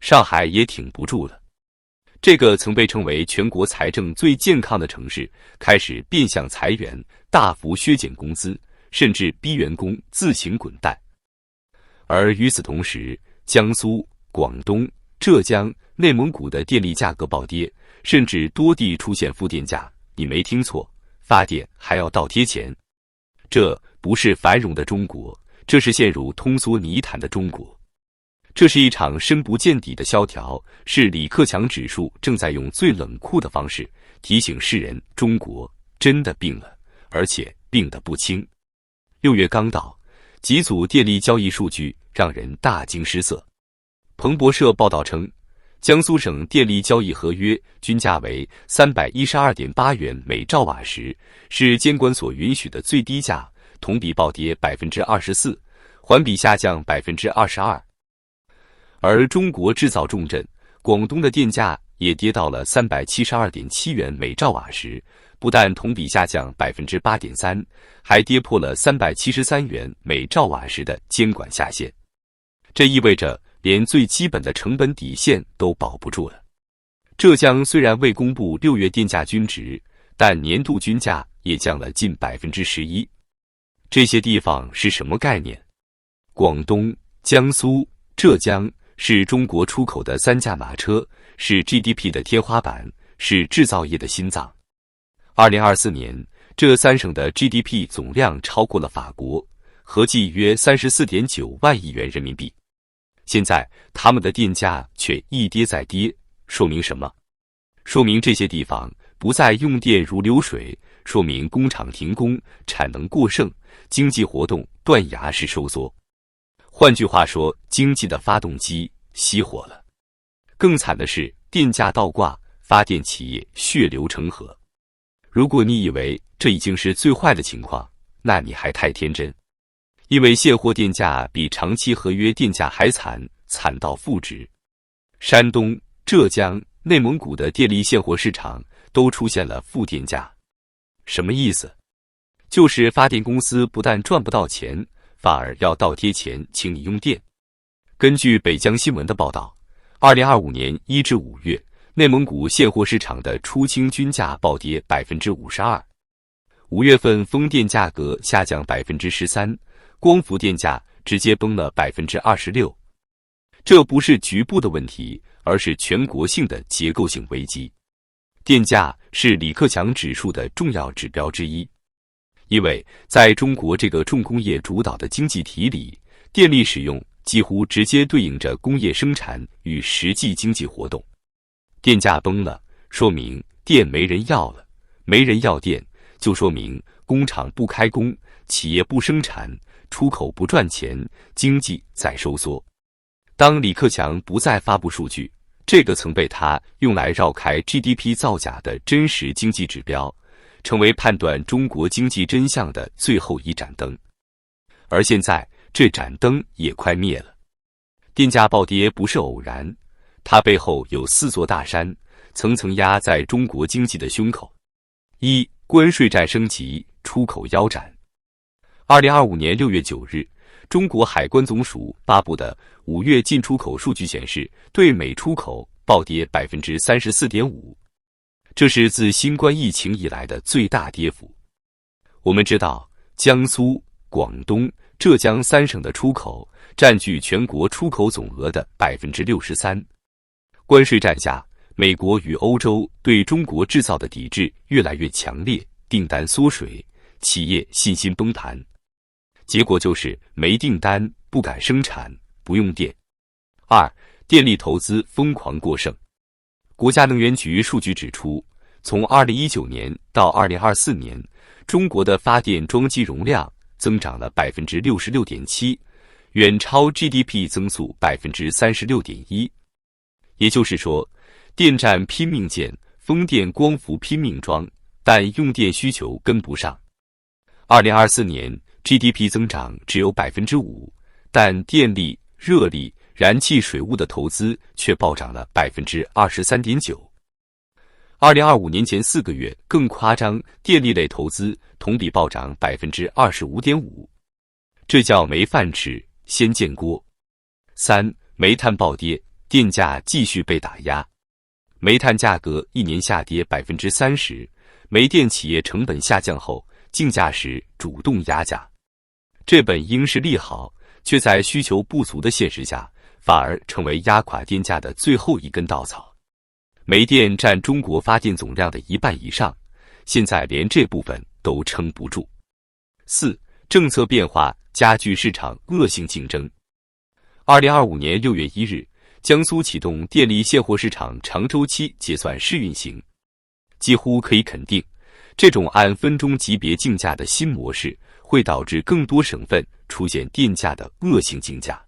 上海也挺不住了。这个曾被称为全国财政最健康的城市，开始变相裁员，大幅削减工资，甚至逼员工自行滚蛋。而与此同时，江苏、广东、浙江、内蒙古的电力价格暴跌，甚至多地出现负电价。你没听错，发电还要倒贴钱。这不是繁荣的中国，这是陷入通缩泥潭的中国。这是一场深不见底的萧条，是李克强指数正在用最冷酷的方式提醒世人，中国真的病了，而且病得不轻。6月刚到，几组电力交易数据让人大惊失色。彭博社报道称，江苏省电力交易合约均价为 312.8 元每兆瓦时，是监管所允许的最低价，同比暴跌 24%， 环比下降 22%。而中国制造重镇广东的电价也跌到了 372.7 元每兆瓦时，不但同比下降 8.3%， 还跌破了373元每兆瓦时的监管下限。这意味着连最基本的成本底线都保不住了。浙江虽然未公布6月电价均值，但年度均价也降了近 11%。这些地方是什么概念？广东、江苏、浙江是中国出口的三驾马车，是 GDP 的天花板，是制造业的心脏。2024年，这三省的 GDP 总量超过了法国，合计约 34.9 万亿元人民币。现在他们的电价却一跌再跌，说明什么？说明这些地方不再用电如流水，说明工厂停工，产能过剩，经济活动断崖式收缩。换句话说，经济的发动机熄火了。更惨的是，电价倒挂，发电企业血流成河。如果你以为这已经是最坏的情况，那你还太天真。因为现货电价比长期合约电价还惨，惨到负值。山东、浙江、内蒙古的电力现货市场都出现了负电价。什么意思？就是发电公司不但赚不到钱，反而要倒贴钱请你用电。根据北疆新闻的报道，2025年1至5月，内蒙古现货市场的出清均价暴跌 52%。5月份风电价格下降 13%， 光伏电价直接崩了 26%。这不是局部的问题，而是全国性的结构性危机。电价是李克强指数的重要指标之一。因为在中国这个重工业主导的经济体里，电力使用几乎直接对应着工业生产与实际经济活动。电价崩了，说明电没人要了，没人要电，就说明工厂不开工，企业不生产，出口不赚钱，经济在收缩。当李克强不再发布数据，这个曾被他用来绕开 GDP 造假的真实经济指标，成为判断中国经济真相的最后一盏灯。而现在，这盏灯也快灭了。电价暴跌不是偶然，它背后有4座大山，层层压在中国经济的胸口。1. 关税战升级，出口腰斩。2025年6月9日，中国海关总署发布的5月进出口数据显示，对美出口暴跌 34.5%。这是自新冠疫情以来的最大跌幅。我们知道，江苏、广东、浙江3省的出口占据全国出口总额的 63%。关税战下，美国与欧洲对中国制造的抵制越来越强烈，订单缩水，企业信心崩盘。结果就是没订单，不敢生产，不用电。2. 电力投资疯狂过剩。国家能源局数据指出，从2019年到2024年，中国的发电装机容量增长了 66.7%， 远超 GDP 增速 36.1%。也就是说，电站拼命建，风电光伏拼命装，但用电需求跟不上。2024年 GDP 增长只有 5%， 但电力、热力、燃气水务的投资却暴涨了 23.9%。2025年前4个月更夸张，电力类投资同比暴涨 25.5%。这叫没饭吃，先建锅。3. 煤炭暴跌，电价继续被打压。煤炭价格一年下跌30%，煤电企业成本下降后，竞价时主动压价。这本应是利好，却在需求不足的现实下，反而成为压垮电价的最后一根稻草。煤电占中国发电总量的1半以上，现在连这部分都撑不住。4. 政策变化加剧市场恶性竞争。2025年6月1日，江苏启动电力现货市场长周期结算试运行。几乎可以肯定，这种按分钟级别竞价的新模式会导致更多省份出现电价的恶性竞价。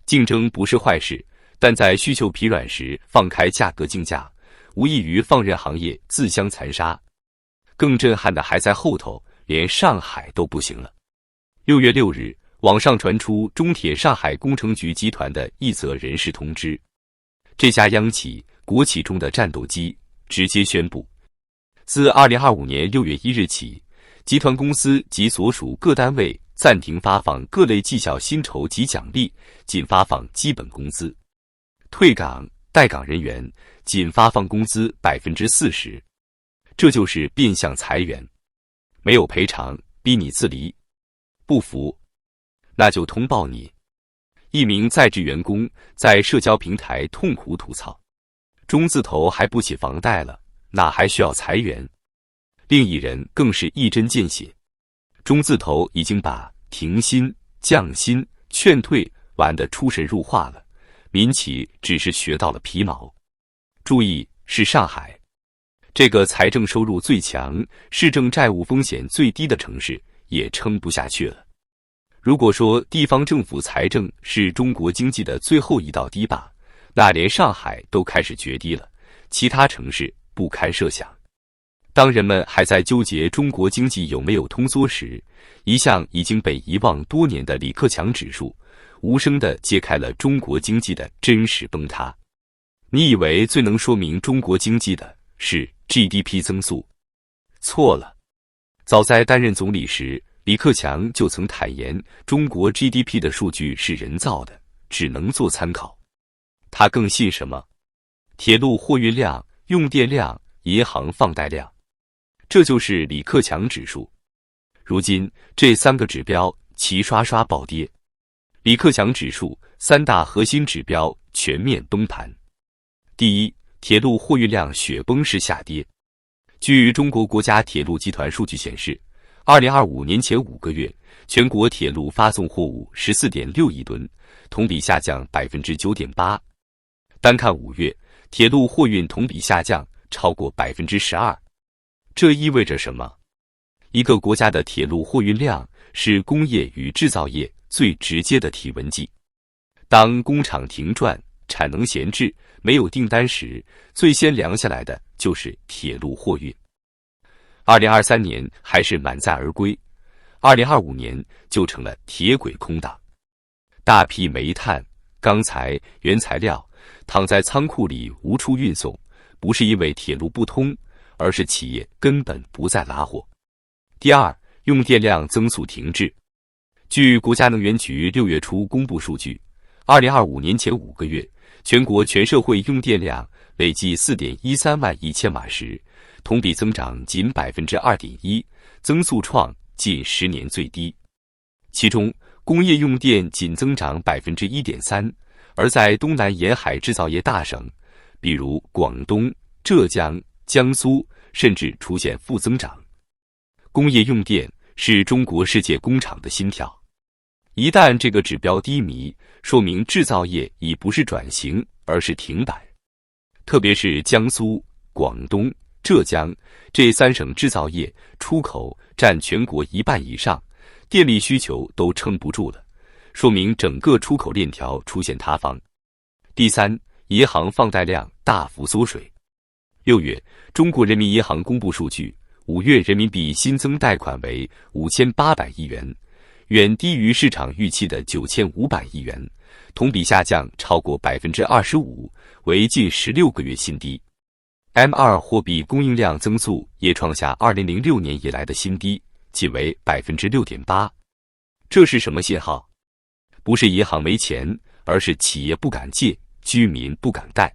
竞争不是坏事，但在需求疲软时放开价格竞价，无异于放任行业自相残杀。更震撼的还在后头，连上海都不行了。6月6日，网上传出中铁上海工程局集团的一则人事通知。这家央企、国企中的战斗机直接宣布，自2025年6月1日起，集团公司及所属各单位暂停发放各类绩效薪酬及奖励，仅发放基本工资；退岗、待岗人员仅发放工资40%。这就是变相裁员，没有赔偿，逼你自离。不服，那就通报你。一名在职员工在社交平台痛苦吐槽：中字头还不起房贷了，哪还需要裁员？另一人更是一针见血：中字头已经把停薪、降薪、劝退玩得出神入化了，民企只是学到了皮毛。注意，是上海这个财政收入最强、市政债务风险最低的城市也撑不下去了。如果说地方政府财政是中国经济的最后一道堤坝，那连上海都开始决堤了，其他城市不堪设想。当人们还在纠结中国经济有没有通缩时，一向已经被遗忘多年的李克强指数无声地揭开了中国经济的真实崩塌。你以为最能说明中国经济的是 GDP 增速？错了。早在担任总理时，李克强就曾坦言，中国 GDP 的数据是人造的，只能做参考。他更信什么？铁路货运量、用电量、银行放贷量，这就是李克强指数。如今这3个指标齐刷刷暴跌，李克强指数3大核心指标全面崩盘。第一，铁路货运量雪崩式下跌。据中国国家铁路集团数据显示，2025年前5个月，全国铁路发送货物 14.6 亿吨，同比下降 9.8%。单看5月，铁路货运同比下降超过 12%。这意味着什么？一个国家的铁路货运量是工业与制造业最直接的体温计。当工厂停转、产能闲置、没有订单时，最先凉下来的就是铁路货运。2023年还是满载而归，2025年就成了铁轨空档。大批煤炭、钢材、原材料躺在仓库里无处运送，不是因为铁路不通，而是企业根本不再拉货。第二，用电量增速停滞。据国家能源局6月初公布数据，2025年前5个月，全国全社会用电量累计 4.13 万亿千瓦时，同比增长仅 2.1%， 增速创近10年最低。其中，工业用电仅增长 1.3%， 而在东南沿海制造业大省，比如广东、浙江、江苏，甚至出现负增长。工业用电是中国世界工厂的心跳，一旦这个指标低迷，说明制造业已不是转型，而是停摆。特别是江苏、广东、浙江这3省制造业出口占全国1半以上，电力需求都撑不住了，说明整个出口链条出现塌方。第三，银行放贷量大幅缩水。6月，中国人民银行公布数据，5月人民币新增贷款为5800亿元，远低于市场预期的9500亿元，同比下降超过 25%， 为近16个月新低。M2 货币供应量增速也创下2006年以来的新低，仅为 6.8%。这是什么信号？不是银行没钱，而是企业不敢借，居民不敢贷。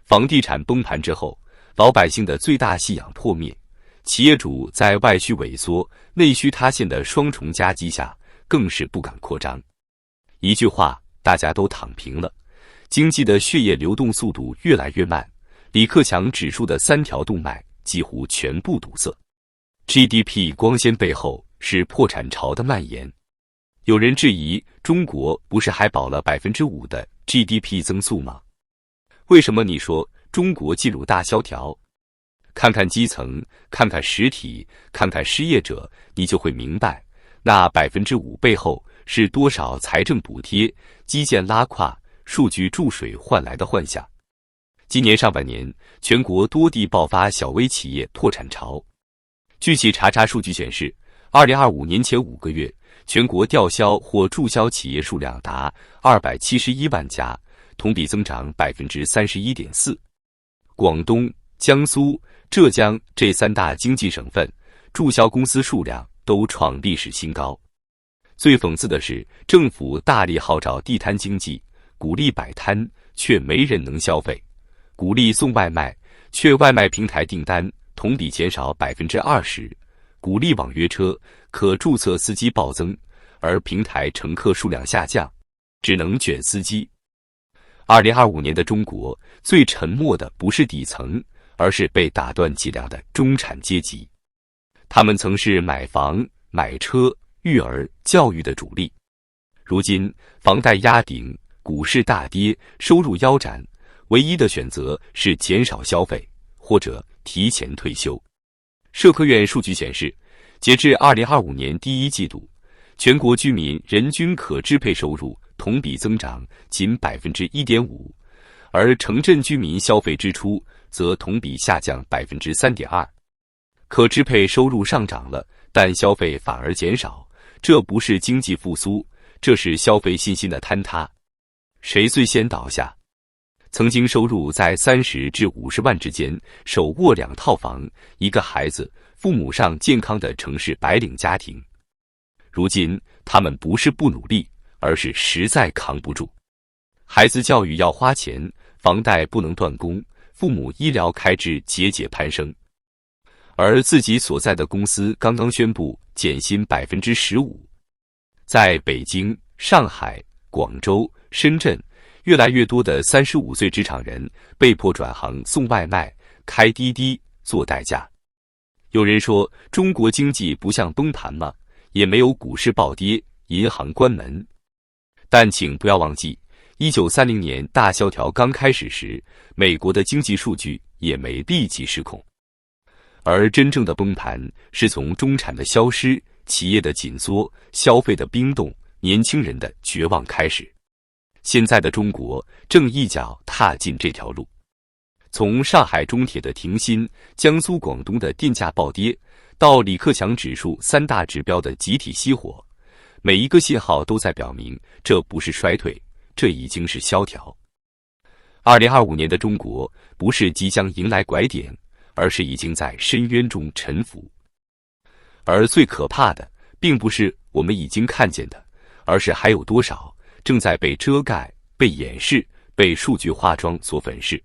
房地产崩盘之后，老百姓的最大信仰破灭，企业主在外需萎缩、内需塌陷的双重夹击下，更是不敢扩张。一句话，大家都躺平了，经济的血液流动速度越来越慢，李克强指数的3条动脉几乎全部堵塞。GDP 光鲜背后是破产潮的蔓延。有人质疑，中国不是还保了5%的 GDP 增速吗？为什么你说中国进入大萧条？看看基层，看看实体，看看失业者，你就会明白，那5%背后是多少财政补贴、基建拉胯、数据注水换来的幻想。今年上半年，全国多地爆发小微企业破产潮。据企查查数据显示，2025年前5个月，全国吊销或注销企业数量达271万家，同比增长31.4%。广东、江苏、浙江这3大经济省份注销公司数量都创历史新高。最讽刺的是，政府大力号召地摊经济，鼓励摆摊，却没人能消费；鼓励送外卖，却外卖平台订单同比减少20%；鼓励网约车，可注册司机暴增，而平台乘客数量下降，只能卷司机。2025年的中国，最沉默的不是底层，而是被打断脊梁的中产阶级。他们曾是买房、买车、育儿、教育的主力，如今房贷压顶，股市大跌，收入腰斩，唯一的选择是减少消费，或者提前退休。社科院数据显示，截至2025年第一季度，全国居民人均可支配收入同比增长仅1.5%，而城镇居民消费支出则同比下降3.2%。可支配收入上涨了，但消费反而减少，这不是经济复苏，这是消费信心的坍塌。谁最先倒下？曾经收入在30至50万之间，手握2套房、1个孩子、父母上健康的城市白领家庭。如今他们不是不努力，而是实在扛不住。孩子教育要花钱，房贷不能断供，父母医疗开支节节攀升。而自己所在的公司刚刚宣布减薪15%。在北京、上海、广州、深圳，越来越多的35岁职场人被迫转行送外卖、开滴滴、做代驾。有人说，中国经济不像崩盘吗？也没有股市暴跌、银行关门。但请不要忘记，1930年大萧条刚开始时，美国的经济数据也没立即失控。而真正的崩盘是从中产的消失、企业的紧缩、消费的冰冻、年轻人的绝望开始。现在的中国正一脚踏进这条路。从上海中铁的停薪、江苏、广东的电价暴跌，到李克强指数3大指标的集体熄火，每一个信号都在表明，这不是衰退，这已经是萧条。2025年的中国不是即将迎来拐点，而是已经在深渊中沉浮。而最可怕的，并不是我们已经看见的，而是还有多少正在被遮盖、被掩饰、被数据化妆所粉饰。